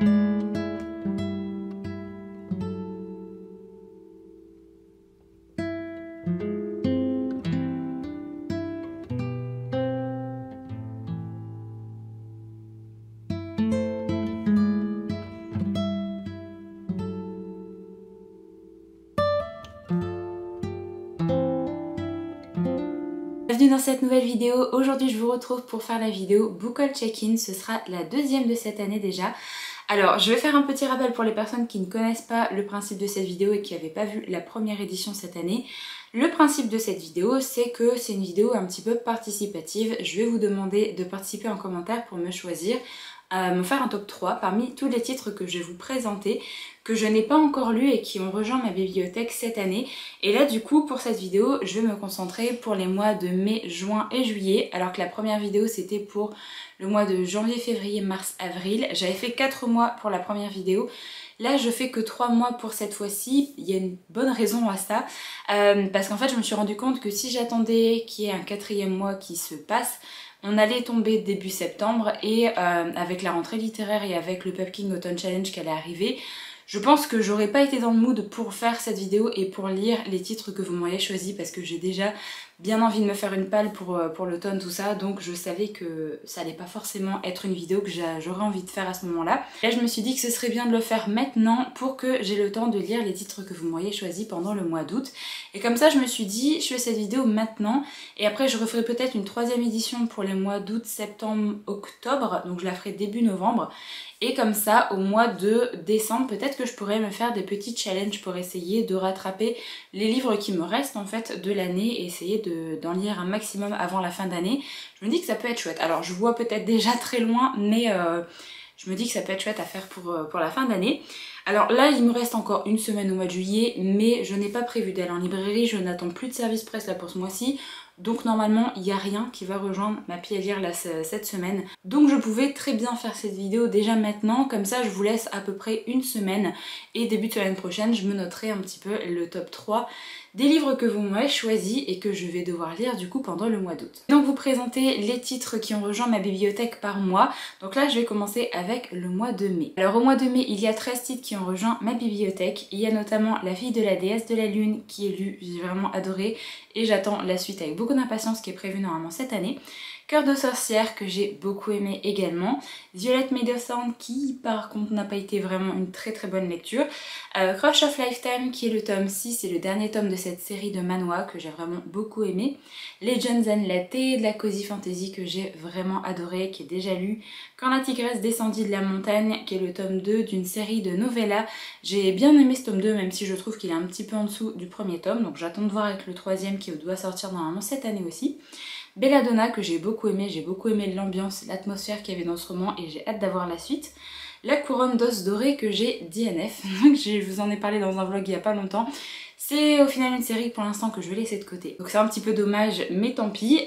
Bienvenue dans cette nouvelle vidéo. Aujourd'hui je vous retrouve pour faire la vidéo Book Haul Check-in. Ce sera la deuxième de cette année déjà. Alors je vais faire un petit rappel pour les personnes qui ne connaissent pas le principe de cette vidéo et qui n'avaient pas vu la première édition cette année. Le principe de cette vidéo, c'est que c'est une vidéo un petit peu participative. Je vais vous demander de participer en commentaire pour me choisir, me faire un top 3 parmi tous les titres que je vais vous présenter, que je n'ai pas encore lus et qui ont rejoint ma bibliothèque cette année. Et là du coup pour cette vidéo je vais me concentrer pour les mois de mai, juin et juillet, alors que la première vidéo c'était pour le mois de janvier, février, mars, avril. J'avais fait 4 mois pour la première vidéo. Là je fais que 3 mois pour cette fois-ci. Il y a une bonne raison à ça, parce qu'en fait je me suis rendu compte que si j'attendais qu'il y ait un 4e mois qui se passe, on allait tomber début septembre et avec la rentrée littéraire et avec le Pumpkin Autumn Challenge qui allait arriver, je pense que j'aurais pas été dans le mood pour faire cette vidéo et pour lire les titres que vous m'auriez choisis, parce que j'ai déjà bien envie de me faire une palle pour l'automne, tout ça, donc je savais que ça allait pas forcément être une vidéo que j'aurais envie de faire à ce moment-là. Là je me suis dit que ce serait bien de le faire maintenant pour que j'ai le temps de lire les titres que vous m'auriez choisis pendant le mois d'août. Et comme ça je me suis dit, je fais cette vidéo maintenant et après je referai peut-être une 3e édition pour les mois d'août, septembre, octobre, donc je la ferai début novembre. Et comme ça, au mois de décembre, peut-être que je pourrais me faire des petits challenges pour essayer de rattraper les livres qui me restent en fait de l'année et essayer d'en lire un maximum avant la fin d'année. Je me dis que ça peut être chouette. Alors je vois peut-être déjà très loin, mais je me dis que ça peut être chouette à faire pour la fin d'année. Alors là, il me reste encore une semaine au mois de juillet, mais je n'ai pas prévu d'aller en librairie. Je n'attends plus de service presse là pour ce mois-ci. Donc normalement il n'y a rien qui va rejoindre ma pile à lire là, cette semaine. Donc je pouvais très bien faire cette vidéo déjà maintenant, comme ça je vous laisse à peu près une semaine et début de semaine prochaine je me noterai un petit peu le top 3 des livres que vous m'avez choisis et que je vais devoir lire du coup pendant le mois d'août. Donc vous présenter les titres qui ont rejoint ma bibliothèque par mois. Donc là je vais commencer avec le mois de mai. Alors au mois de mai il y a 13 titres qui ont rejoint ma bibliothèque. Il y a notamment La fille de la déesse de la lune qui est lu, j'ai vraiment adoré et j'attends la suite avec beaucoup d'impatience qui est prévue normalement cette année. Cœur de sorcière que j'ai beaucoup aimé également. Violet Meadowthorn qui par contre n'a pas été vraiment une très bonne lecture. Crush of Lifetime qui est le tome 6, c'est le dernier tome de cette série de manhwa que j'ai vraiment beaucoup aimé. Legends and Latte, de la cozy fantasy que j'ai vraiment adoré, qui est déjà lu. Quand la tigresse descendit de la montagne qui est le tome 2 d'une série de novellas. J'ai bien aimé ce tome 2 même si je trouve qu'il est un petit peu en dessous du premier tome, donc j'attends de voir avec le 3e qui doit sortir normalement cette année aussi. Belladonna que j'ai beaucoup aimé l'ambiance, l'atmosphère qu'il y avait dans ce roman et j'ai hâte d'avoir la suite. La couronne d'os doré que j'ai DNF, donc je vous en ai parlé dans un vlog il y a pas longtemps. C'est au final une série pour l'instant que je vais laisser de côté. Donc c'est un petit peu dommage, mais tant pis.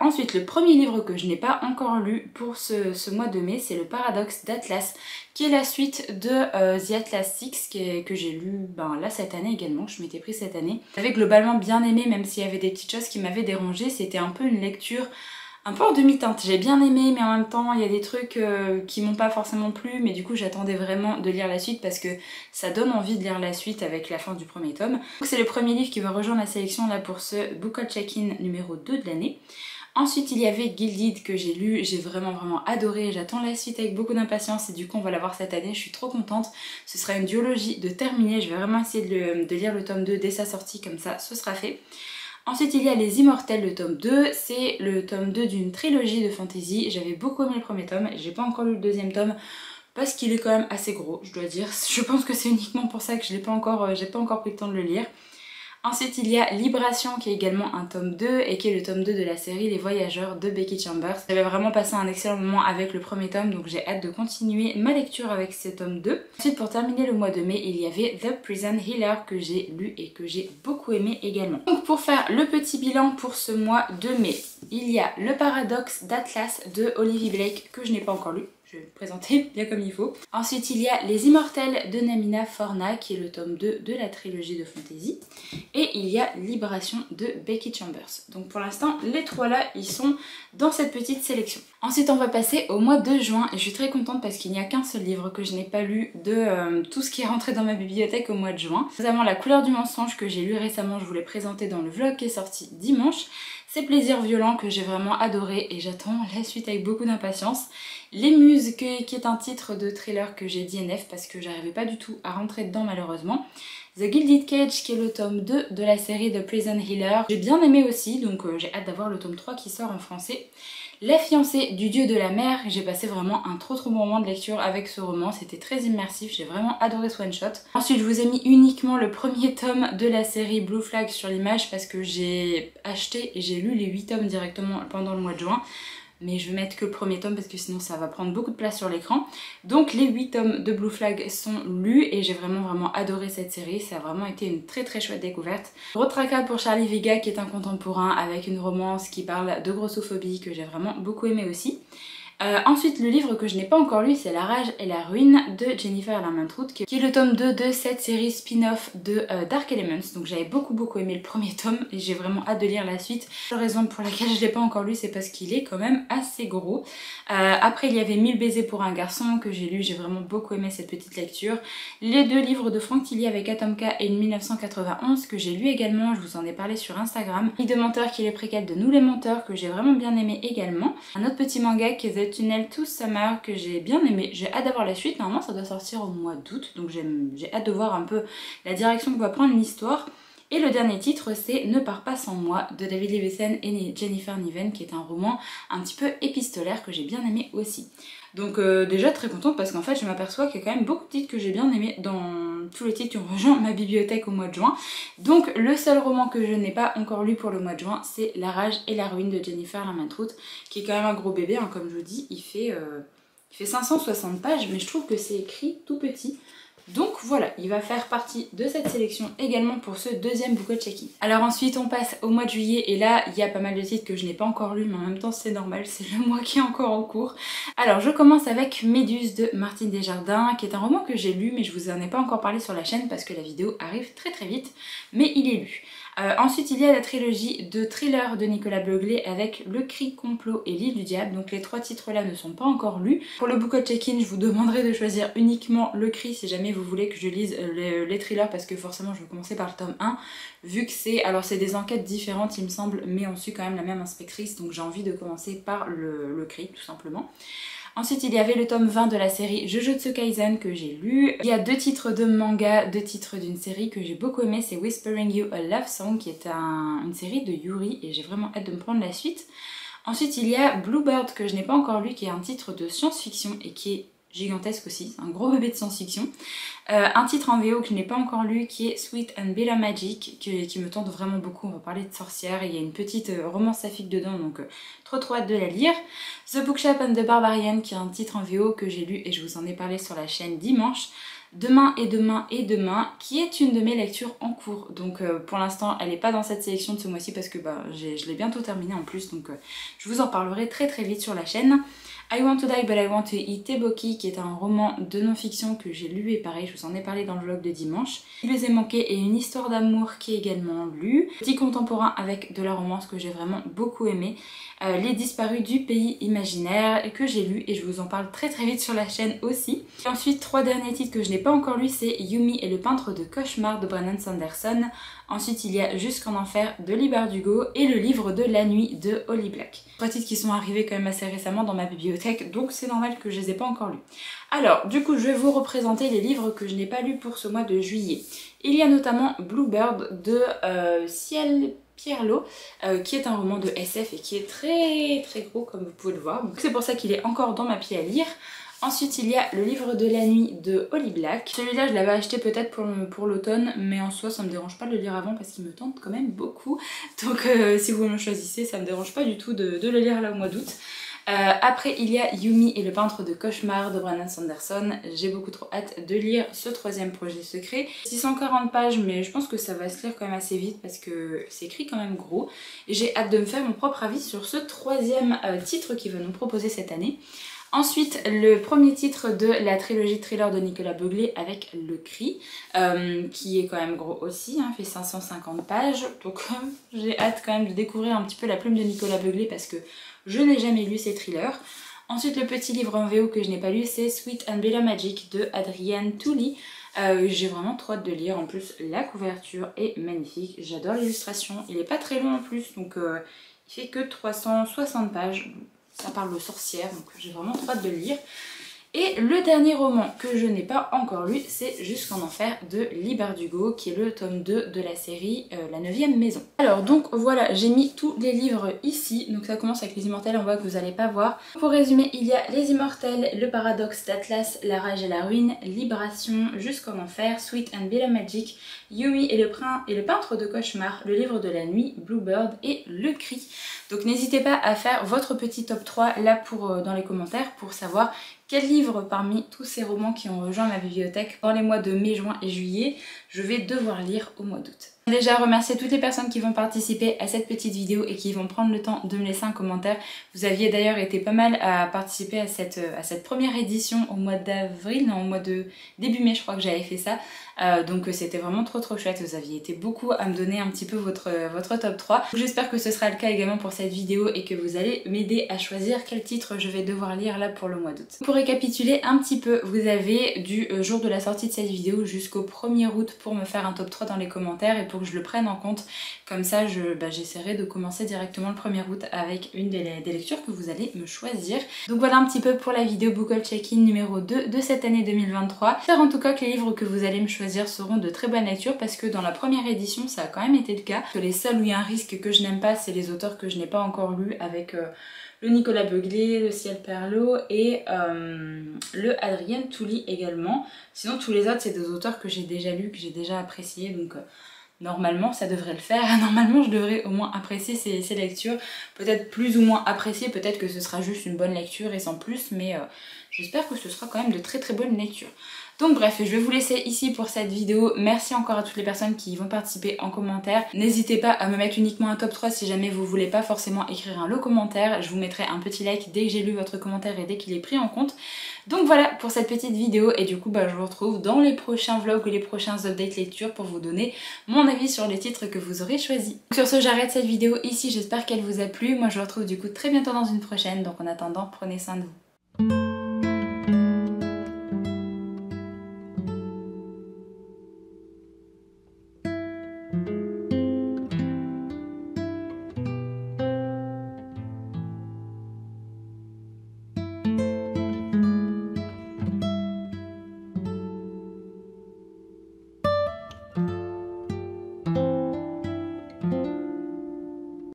Ensuite, le premier livre que je n'ai pas encore lu pour ce mois de mai, c'est Le Paradoxe d'Atlas, qui est la suite de The Atlas 6 que j'ai lu là cette année également, je m'étais pris cette année. J'avais globalement bien aimé, même s'il y avait des petites choses qui m'avaient dérangée. C'était un peu une lecture un peu en demi-teinte. J'ai bien aimé, mais en même temps il y a des trucs qui m'ont pas forcément plu, mais du coup j'attendais vraiment de lire la suite parce que ça donne envie de lire la suite avec la fin du premier tome. Donc c'est le premier livre qui va rejoindre la sélection là pour ce Book Haul Check-in numéro 2 de l'année. Ensuite il y avait Gilded que j'ai lu, j'ai vraiment adoré, j'attends la suite avec beaucoup d'impatience et du coup on va la voir cette année, je suis trop contente. Ce sera une duologie de terminer, je vais vraiment essayer de lire le tome 2 dès sa sortie, comme ça ce sera fait. Ensuite il y a Les Immortels, le tome 2, c'est le tome 2 d'une trilogie de fantasy. J'avais beaucoup aimé le premier tome, j'ai pas encore lu le 2e tome parce qu'il est quand même assez gros, je dois dire. Je pense que c'est uniquement pour ça que j'ai pas encore pris le temps de le lire. Ensuite il y a Libration qui est également un tome 2 et qui est le tome 2 de la série Les Voyageurs de Becky Chambers. J'avais vraiment passé un excellent moment avec le premier tome, donc j'ai hâte de continuer ma lecture avec ce tome 2. Ensuite pour terminer le mois de mai, il y avait The Prison Healer que j'ai lu et que j'ai beaucoup aimé également. Donc pour faire le petit bilan pour ce mois de mai, il y a Le Paradoxe d'Atlas de Olivia Blake que je n'ai pas encore lu. je vais le présenter bien comme il faut. Ensuite il y a Les Immortels de Namina Forna qui est le tome 2 de la trilogie de fantasy. Et il y a Libération de Becky Chambers. Donc pour l'instant les trois là ils sont dans cette petite sélection. Ensuite on va passer au mois de juin et je suis très contente parce qu'il n'y a qu'un seul livre que je n'ai pas lu de tout ce qui est rentré dans ma bibliothèque au mois de juin. Notamment La couleur du mensonge que j'ai lu récemment, je vous l'ai présenté dans le vlog qui est sorti dimanche. C'est Plaisir violent que j'ai vraiment adoré et j'attends la suite avec beaucoup d'impatience. Les Muses qui est un titre de thriller que j'ai DNF parce que j'arrivais pas du tout à rentrer dedans malheureusement. The Gilded Cage qui est le tome 2 de la série de Prison Healer. J'ai bien aimé aussi donc j'ai hâte d'avoir le tome 3 qui sort en français. La fiancée du dieu de la mer, j'ai passé vraiment un trop bon moment de lecture avec ce roman, c'était très immersif, j'ai vraiment adoré ce one shot. Ensuite je vous ai mis uniquement le premier tome de la série Blue Flag sur l'image parce que j'ai acheté et j'ai lu les 8 tomes directement pendant le mois de juin. Mais je vais mettre que le premier tome parce que sinon ça va prendre beaucoup de place sur l'écran. Donc les 8 tomes de Blue Flag sont lus et j'ai vraiment adoré cette série. Ça a vraiment été une très chouette découverte. Retracade pour Charlie Vega qui est un contemporain avec une romance qui parle de grossophobie que j'ai vraiment beaucoup aimé aussi. Ensuite le livre que je n'ai pas encore lu c'est La rage et la ruine de Jennifer Larmentrout qui est le tome 2 de cette série spin-off de Dark Elements. Donc j'avais beaucoup aimé le premier tome et j'ai vraiment hâte de lire la suite. La raison pour laquelle je ne l'ai pas encore lu c'est parce qu'il est quand même assez gros. Après il y avait 1000 baisers pour un garçon que j'ai lu, j'ai vraiment beaucoup aimé cette petite lecture. Les deux livres de Franck Tilly avec Atomka et 1991 que j'ai lu également, je vous en ai parlé sur Instagram. Nid de menteur qui est le préquel de Nous les menteurs que j'ai vraiment bien aimé également. Un autre petit manga qui est The Tunnel to Summer que j'ai bien aimé, j'ai hâte d'avoir la suite, normalement ça doit sortir au mois d'août donc j'ai hâte de voir un peu la direction que va prendre l'histoire. Et le dernier titre c'est Ne pars pas sans moi de David Levithan et Jennifer Niven qui est un roman un petit peu épistolaire que j'ai bien aimé aussi. Donc déjà très contente parce qu'en fait je m'aperçois qu'il y a quand même beaucoup de titres que j'ai bien aimé dans tous les titres qui ont rejoint ma bibliothèque au mois de juin. Donc le seul roman que je n'ai pas encore lu pour le mois de juin c'est La rage et la ruine de Jennifer Larmentrout qui est quand même un gros bébé hein, comme je vous dis, il fait 560 pages mais je trouve que c'est écrit tout petit. Donc voilà, il va faire partie de cette sélection également pour ce deuxième book haul check-in. Alors ensuite on passe au mois de juillet et là il y a pas mal de titres que je n'ai pas encore lus mais en même temps c'est normal, c'est le mois qui est encore en cours. Alors je commence avec Méduse de Martine Desjardins qui est un roman que j'ai lu mais je vous en ai pas encore parlé sur la chaîne parce que la vidéo arrive très vite mais il est lu. Ensuite il y a la trilogie de thrillers de Nicolas Beuglet avec Le Cri, Complot et L'île du diable. Donc les trois titres là ne sont pas encore lus. Pour le book haul check-in je vous demanderai de choisir uniquement Le Cri si jamais vous voulez que je lise les thrillers parce que forcément je vais commencer par le tome 1 vu que c'est des enquêtes différentes il me semble mais on suit quand même la même inspectrice donc j'ai envie de commencer par le Cri tout simplement. Ensuite il y avait le tome 20 de la série Jujutsu Kaisen que j'ai lu. Il y a 2 titres de manga, 2 titres d'une série que j'ai beaucoup aimé, c'est Whispering You a Love Song qui est une série de Yuri et j'ai vraiment hâte de me prendre la suite. Ensuite il y a Bluebird que je n'ai pas encore lu qui est un titre de science-fiction et qui est gigantesque aussi, un gros bébé de science-fiction. Un titre en VO que je n'ai pas encore lu qui est Sweet and Bitter Magic qui me tente vraiment beaucoup, on va parler de sorcières, il y a une petite romance saphique dedans donc trop hâte de la lire. The Bookshop and the Barbarian qui est un titre en VO que j'ai lu et je vous en ai parlé sur la chaîne dimanche. Demain et demain et demain qui est une de mes lectures en cours donc pour l'instant elle n'est pas dans cette sélection de ce mois-ci parce que je l'ai bientôt terminée en plus donc je vous en parlerai très vite sur la chaîne. I Want to Die But I Want to Eat Teboki qui est un roman de non-fiction que j'ai lu et pareil je vous en ai parlé dans le vlog de dimanche. Il les a manqué et une histoire d'amour qui est également lue. Petit contemporain avec de la romance que j'ai vraiment beaucoup aimé. Les disparus du pays imaginaire que j'ai lu et je vous en parle très vite sur la chaîne aussi. Et ensuite 3 derniers titres que je n'ai pas encore lus c'est Yumi et le peintre de cauchemar de Brandon Sanderson. Ensuite il y a Jusqu'en enfer de Lee Bardugo et le livre de la nuit de Holly Black. 3 titres qui sont arrivés quand même assez récemment dans ma bibliothèque donc c'est normal que je les ai pas encore lus. Alors du coup je vais vous représenter les livres que je n'ai pas lus pour ce mois de juillet. Il y a notamment Bluebird de Ciel Pierlot qui est un roman de SF et qui est très gros comme vous pouvez le voir. C'est pour ça qu'il est encore dans ma pile à lire. Ensuite il y a le livre de la nuit de Holly Black. Celui-là je l'avais acheté peut-être pour l'automne mais en soi ça me dérange pas de le lire avant parce qu'il me tente quand même beaucoup. Donc si vous me choisissez ça me dérange pas du tout de le lire là au mois d'août. Après il y a Yumi et le peintre de cauchemar de Brandon Sanderson. J'ai beaucoup trop hâte de lire ce 3e projet secret. 640 pages mais je pense que ça va se lire quand même assez vite parce que c'est écrit quand même gros. Et j'ai hâte de me faire mon propre avis sur ce 3e titre qu'il va nous proposer cette année. Ensuite, le premier titre de la trilogie thriller de Nicolas Beuglet avec Le Cri, qui est quand même gros aussi, hein, fait 550 pages. Donc j'ai hâte quand même de découvrir un petit peu la plume de Nicolas Beuglet parce que je n'ai jamais lu ces thrillers. Ensuite, le petit livre en VO que je n'ai pas lu, c'est Sweet and Bitter Magic de Adrienne Touli. J'ai vraiment trop hâte de lire. En plus, la couverture est magnifique. J'adore l'illustration. Il n'est pas très long en plus, donc il fait que 360 pages. Ça parle de sorcières, donc j'ai vraiment trop hâte de le lire. Et le dernier roman que je n'ai pas encore lu, c'est Jusqu'en Enfer de Lee Bardugo, qui est le tome 2 de la série La 9e Maison. Alors donc voilà, j'ai mis tous les livres ici, donc ça commence avec Les Immortels, on voit que vous n'allez pas voir. Pour résumer, il y a Les Immortels, Le Paradoxe d'Atlas, La Rage et la Ruine, Libération, Jusqu'en Enfer, Sweet and Bitter Magic, Yumi et le peintre de cauchemar, Le Livre de la Nuit, Bluebird et Le Cri. Donc n'hésitez pas à faire votre petit top 3 là dans les commentaires pour savoir quel livre parmi tous ces romans qui ont rejoint ma bibliothèque dans les mois de mai, juin et juillet je vais devoir lire au mois d'août. Déjà remercier toutes les personnes qui vont participer à cette petite vidéo et qui vont prendre le temps de me laisser un commentaire. Vous aviez d'ailleurs été pas mal à participer à cette première édition au mois d'avril, non au mois de début mai je crois que j'avais fait ça. Donc c'était vraiment trop chouette, vous aviez été beaucoup à me donner un petit peu votre top 3. J'espère que ce sera le cas également pour cette vidéo et que vous allez m'aider à choisir quel titre je vais devoir lire là pour le mois d'août. Pour récapituler un petit peu, vous avez du jour de la sortie de cette vidéo jusqu'au 1er août pour me faire un top 3 dans les commentaires et pour que je le prenne en compte. Comme ça j'essaierai de commencer directement le 1er août avec une des lectures que vous allez me choisir. Donc voilà un petit peu pour la vidéo Book Haul Check-in numéro 2 de cette année 2023. J'espère en tout cas que les livres que vous allez me choisir seront de très bonnes lectures parce que dans la première édition ça a quand même été le cas. Que les seuls où il y a un risque que je n'aime pas, c'est les auteurs que je n'ai pas encore lus avec le Nicolas Beuglet, le Ciel Perlot et le Adrienne Touli également. Sinon tous les autres c'est des auteurs que j'ai déjà lus, que j'ai déjà appréciés, donc normalement ça devrait le faire. Normalement je devrais au moins apprécier ces lectures, peut-être plus ou moins apprécier, peut-être que ce sera juste une bonne lecture et sans plus, mais j'espère que ce sera quand même de très bonnes lectures. Donc bref, je vais vous laisser ici pour cette vidéo. Merci encore à toutes les personnes qui vont participer en commentaire. N'hésitez pas à me mettre uniquement un top 3 si jamais vous voulez pas forcément écrire un long commentaire. Je vous mettrai un petit like dès que j'ai lu votre commentaire et dès qu'il est pris en compte. Donc voilà pour cette petite vidéo et du coup je vous retrouve dans les prochains vlogs ou les prochains updates lecture pour vous donner mon avis sur les titres que vous aurez choisis. Sur ce, j'arrête cette vidéo ici, j'espère qu'elle vous a plu. Moi je vous retrouve du coup très bientôt dans une prochaine, donc en attendant prenez soin de vous.